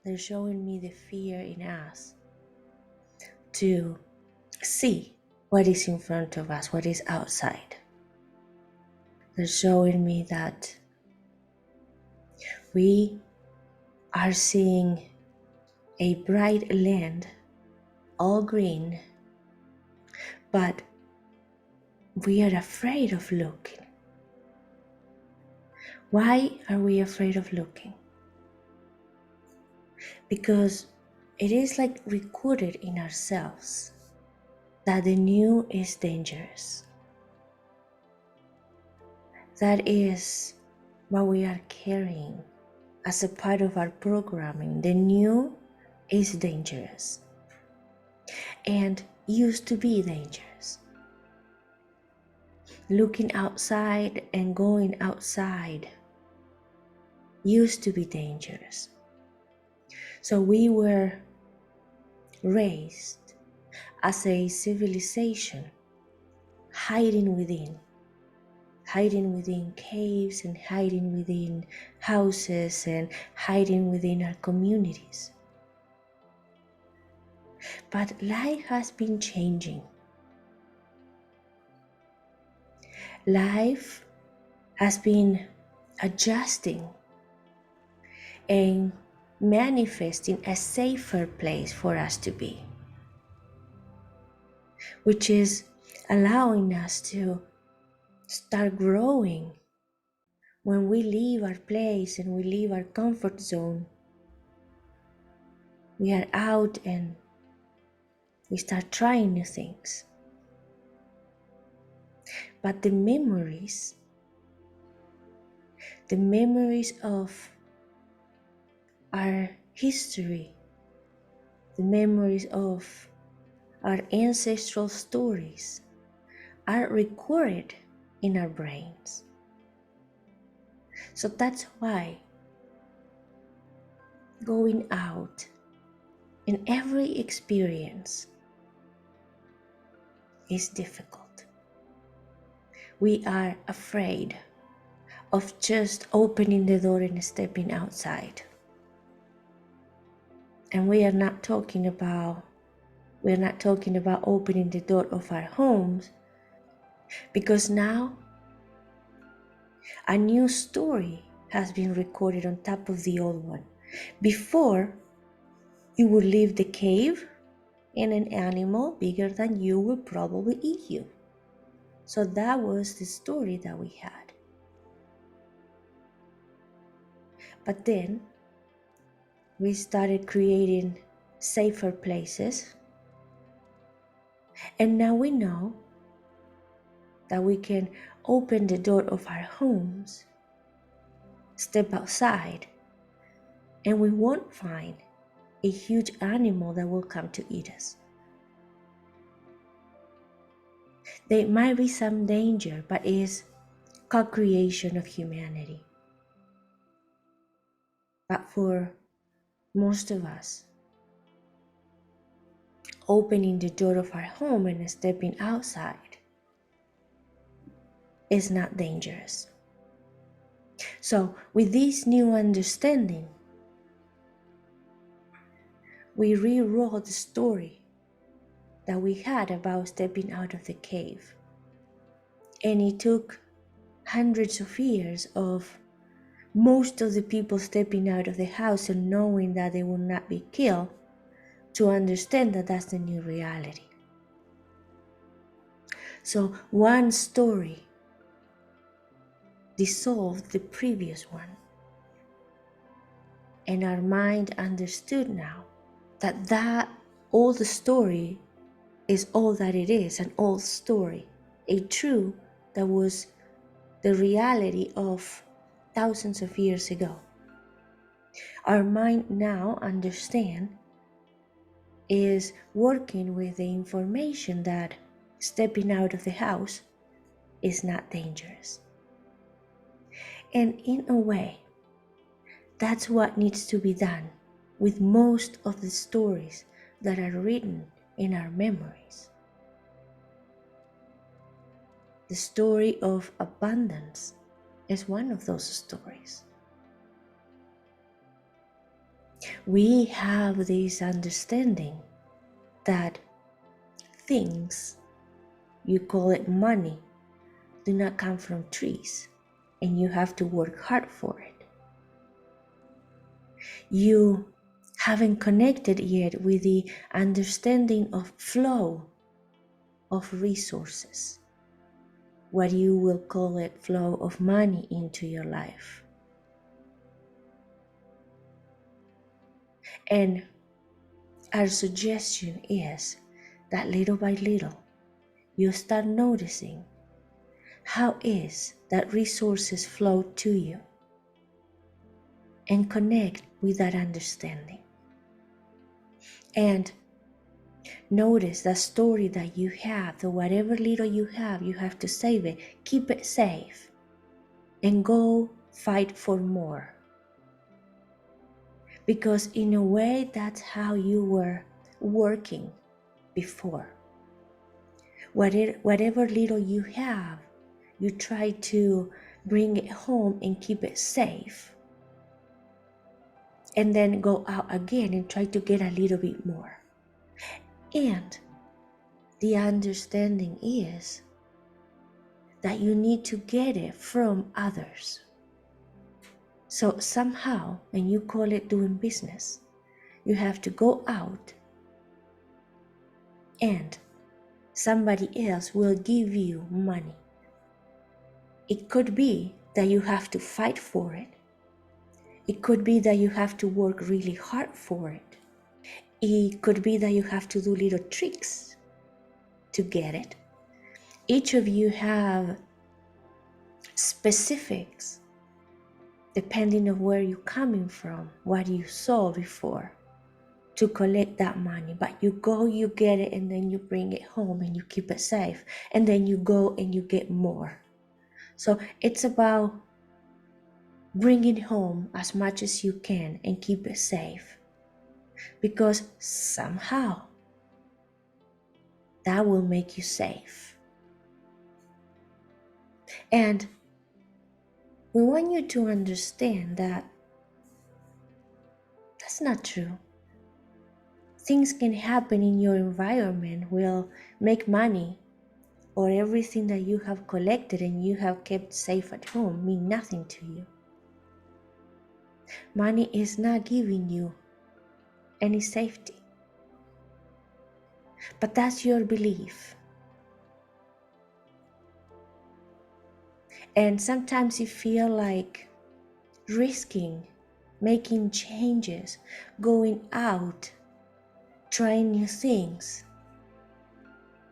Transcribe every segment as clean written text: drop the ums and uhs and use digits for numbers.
They're showing me the fear in us to see what is in front of us, what is outside. They're showing me that we are seeing a bright land, all green, but we are afraid of looking. Why are we afraid of looking? Because it is like recorded in ourselves that the new is dangerous. That is what we are carrying as a part of our programming. The new is dangerous and used to be dangerous. Looking outside and going outside used to be dangerous. So we were raised as a civilization hiding within caves and hiding within houses and hiding within our communities. But life has been changing. Life has been adjusting and manifesting a safer place for us to be, which is allowing us to start growing. When we leave our place and we leave our comfort zone, we are out and we start trying new things. But the memories of our history, the memories of our ancestral stories are recorded in our brains. So that's why going out in every experience is difficult. We are afraid of just opening the door and stepping outside. And we're not talking about opening the door of our homes, because now a new story has been recorded on top of the old one. Before, you would leave the cave and an animal bigger than you would probably eat you. So that was the story that we had. But then we started creating safer places. And now we know that we can open the door of our homes, step outside, and we won't find a huge animal that will come to eat us. There might be some danger, but it's co-creation of humanity. But for most of us, opening the door of our home and stepping outside is not dangerous. So with this new understanding, we rewrote the story that we had about stepping out of the cave. And it took hundreds of years of most of the people stepping out of the house and knowing that they will not be killed to understand that that's the new reality. So one story dissolved the previous one. And our mind understood now that old story is all that it is, an old story, a truth that was the reality of thousands of years ago. Our mind now is working with the information that stepping out of the house is not dangerous. And in a way, that's what needs to be done with most of the stories that are written in our memories. The story of abundance is one of those stories. We have this understanding that things, you call it money, do not come from trees, and you have to work hard for it. You haven't connected yet with the understanding of flow of resources, what you will call it flow of money into your life. And our suggestion is that little by little, you start noticing how is that resources flow to you, and connect with that understanding. And notice that story that you have, that whatever little you have to save it, keep it safe, and go fight for more. Because in a way, that's how you were working before. Whatever little you have, you try to bring it home and keep it safe. And then go out again and try to get a little bit more. And the understanding is that you need to get it from others. So somehow, and you call it doing business, you have to go out and somebody else will give you money. It could be that you have to fight for it. It could be that you have to work really hard for it. It could be that you have to do little tricks to get it. Each of you have specifics depending on where you're coming from, what you saw before to collect that money. But you go, you get it, and then you bring it home and you keep it safe. And then you go and you get more. So it's about bringing home as much as you can and keep it safe. Because somehow that will make you safe. And we want you to understand that that's not true. Things can happen in your environment will make money, or everything that you have collected and you have kept safe at home mean nothing to you. Money is not giving you any safety. But that's your belief. And sometimes you feel like risking, making changes, going out, trying new things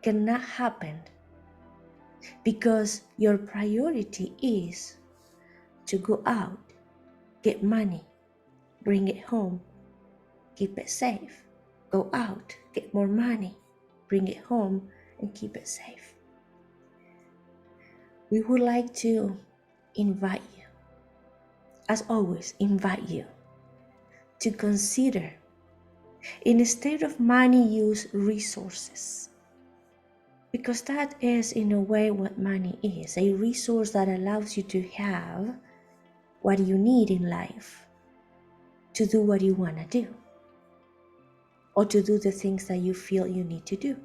cannot happen because your priority is to go out, get money, bring it home, keep it safe. Go out, get more money, bring it home, and keep it safe. We would like to invite you, as always, invite you to consider, instead of money, use resources. Because that is, in a way, what money is, a resource that allows you to have what you need in life to do what you want to do, or to do the things that you feel you need to do.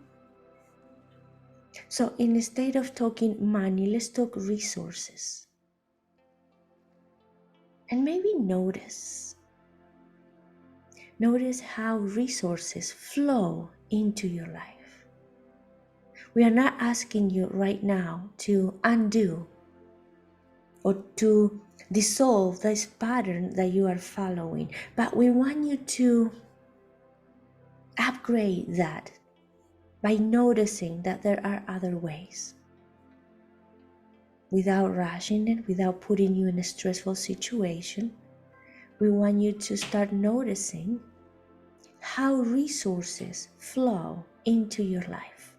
So instead of talking money, let's talk resources. And maybe notice how resources flow into your life. We are not asking you right now to undo or to dissolve this pattern that you are following, but we want you to upgrade that by noticing that there are other ways. Without rushing it, without putting you in a stressful situation, we want you to start noticing how resources flow into your life.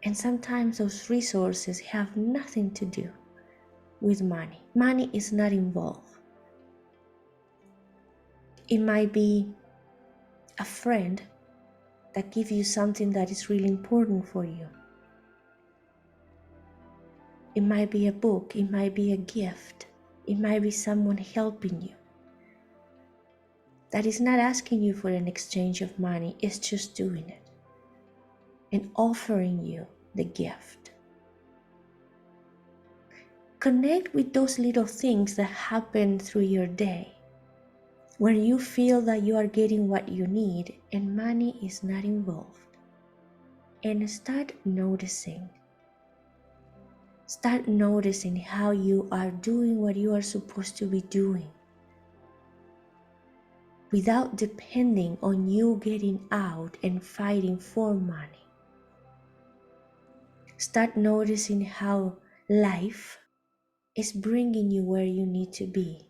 And sometimes those resources have nothing to do with money. Money is not involved. It might be a friend that gives you something that is really important for you. It might be a book, it might be a gift, it might be someone helping you. that is not asking you for an exchange of money, it's just doing it and offering you the gift. Connect with those little things that happen through your day where you feel that you are getting what you need and money is not involved. And start noticing. Start noticing how you are doing what you are supposed to be doing without depending on you getting out and fighting for money. Start noticing how life is bringing you where you need to be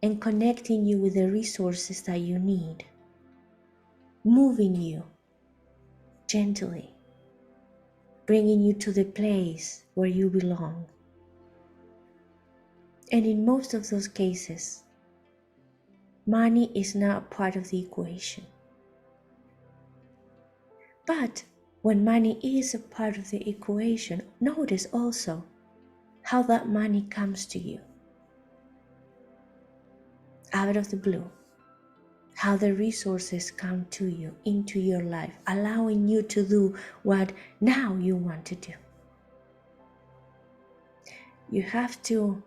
and connecting you with the resources that you need, moving you gently, bringing you to the place where you belong. And in most of those cases, money is not part of the equation. But when money is a part of the equation, notice also how that money comes to you out of the blue, how the resources come to you into your life, allowing you to do what now you want to do. You have to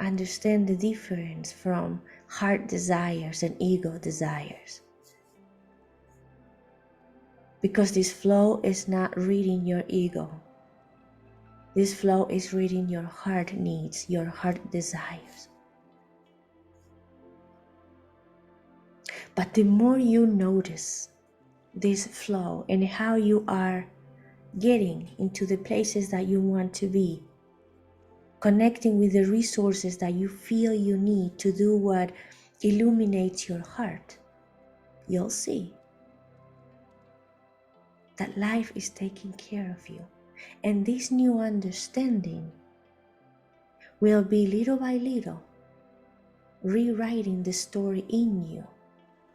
understand the difference from heart desires and ego desires, because this flow is not reading your ego. This flow is reading your heart needs, your heart desires. But the more you notice this flow and how you are getting into the places that you want to be, connecting with the resources that you feel you need to do what illuminates your heart, you'll see that life is taking care of you. And this new understanding will be little by little rewriting the story in you,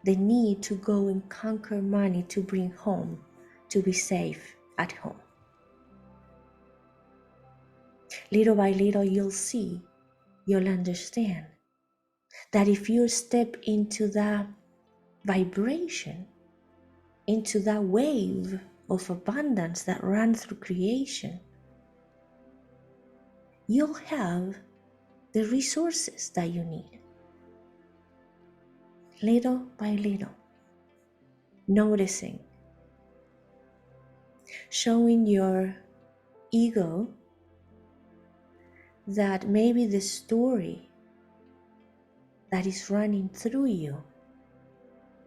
the need to go and conquer money to bring home, to be safe at home. Little by little, you'll see, you'll understand that if you step into that vibration, into that wave of abundance that runs through creation, you'll have the resources that you need. Little by little, noticing, showing your ego that maybe the story that is running through you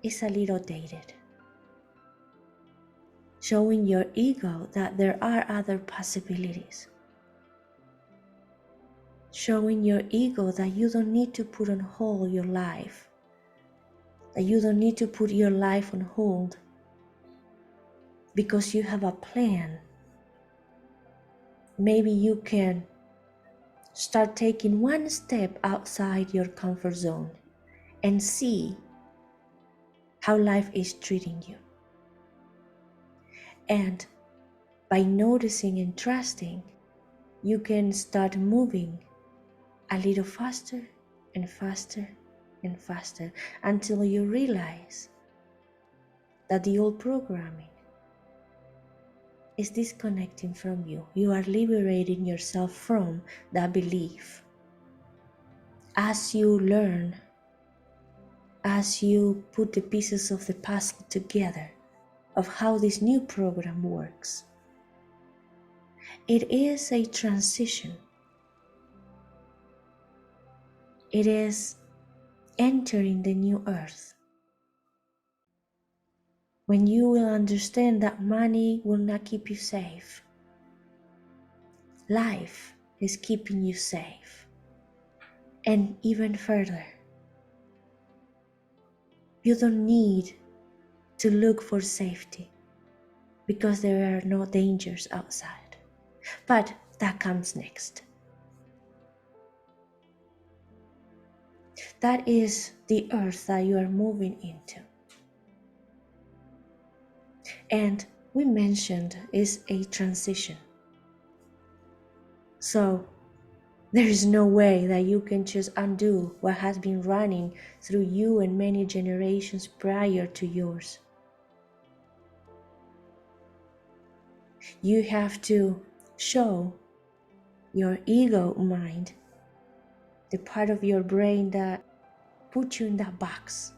is a little dated. Showing your ego that there are other possibilities. Showing your ego that you don't need to put on hold your life. That you don't need to put your life on hold because you have a plan. Maybe you can start taking one step outside your comfort zone and see how life is treating you. And by noticing and trusting, you can start moving a little faster and faster and faster until you realize that the old programming is disconnecting from you. You are liberating yourself from that belief. As you learn, as you put the pieces of the puzzle together of how this new program works, it is a transition. It is entering the new earth. When you will understand that money will not keep you safe, life is keeping you safe. And even further, you don't need to look for safety because there are no dangers outside. But that comes next. That is the earth that you are moving into. And we mentioned is a transition. So There is no way that you can just undo what has been running through you and many generations prior to yours. You have to show your ego mind, the part of your brain that put you in that box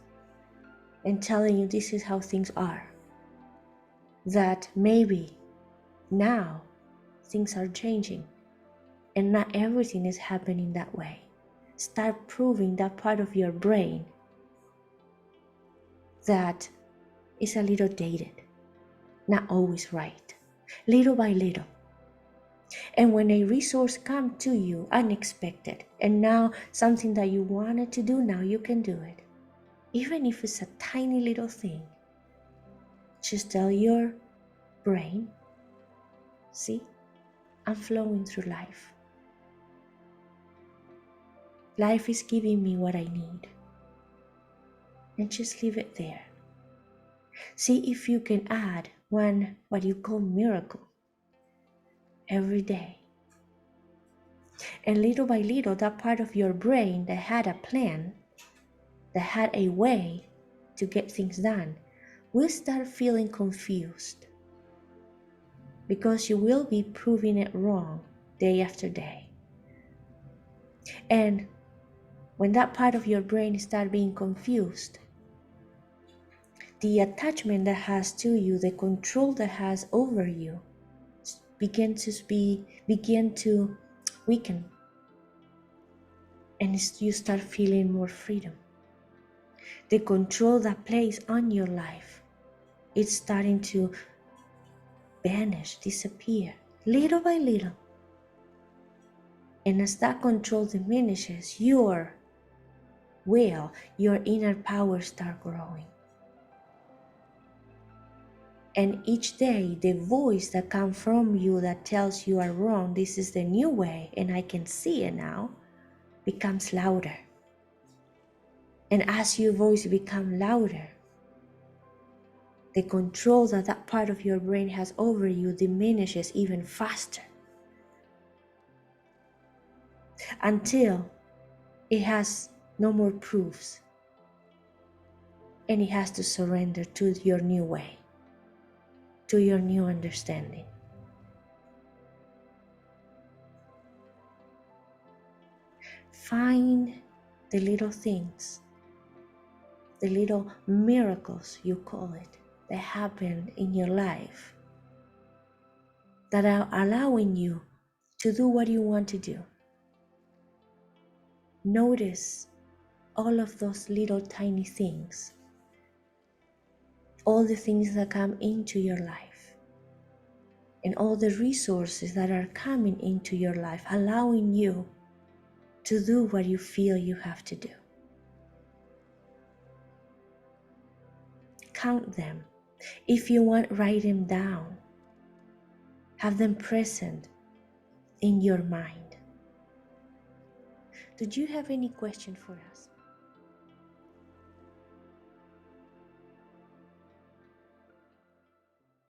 and telling you this is how things are, that maybe now things are changing and not everything is happening that way. Start proving that part of your brain that is a little dated, not always right, little by little. And when a resource comes to you unexpected, and now something that you wanted to do, now you can do it. Even if it's a tiny little thing, just tell your brain, see, I'm flowing through life. Life is giving me what I need. And just leave it there. See if you can add one, what you call miracle, every day. And little by little, that part of your brain that had a plan, that had a way to get things done, will start feeling confused, because you will be proving it wrong day after day. And when that part of your brain starts being confused, the attachment that has to you, the control that has over you, begin to weaken, and you start feeling more freedom. The control that plays on your life, it's starting to vanish, disappear, little by little. And as that control diminishes, your will, your inner power start growing. And each day, the voice that comes from you that tells you are wrong, this is the new way, and I can see it now, becomes louder. And as your voice becomes louder, the control that that part of your brain has over you diminishes even faster, until it has no more proofs and it has to surrender to your new way, to your new understanding. Find the little things, the little miracles, you call it, that happen in your life that are allowing you to do what you want to do. Notice all of those little tiny things, all the things that come into your life, and all the resources that are coming into your life, allowing you to do what you feel you have to do. Count them. If you want, write them down. Have them present in your mind. Did you have any question for us?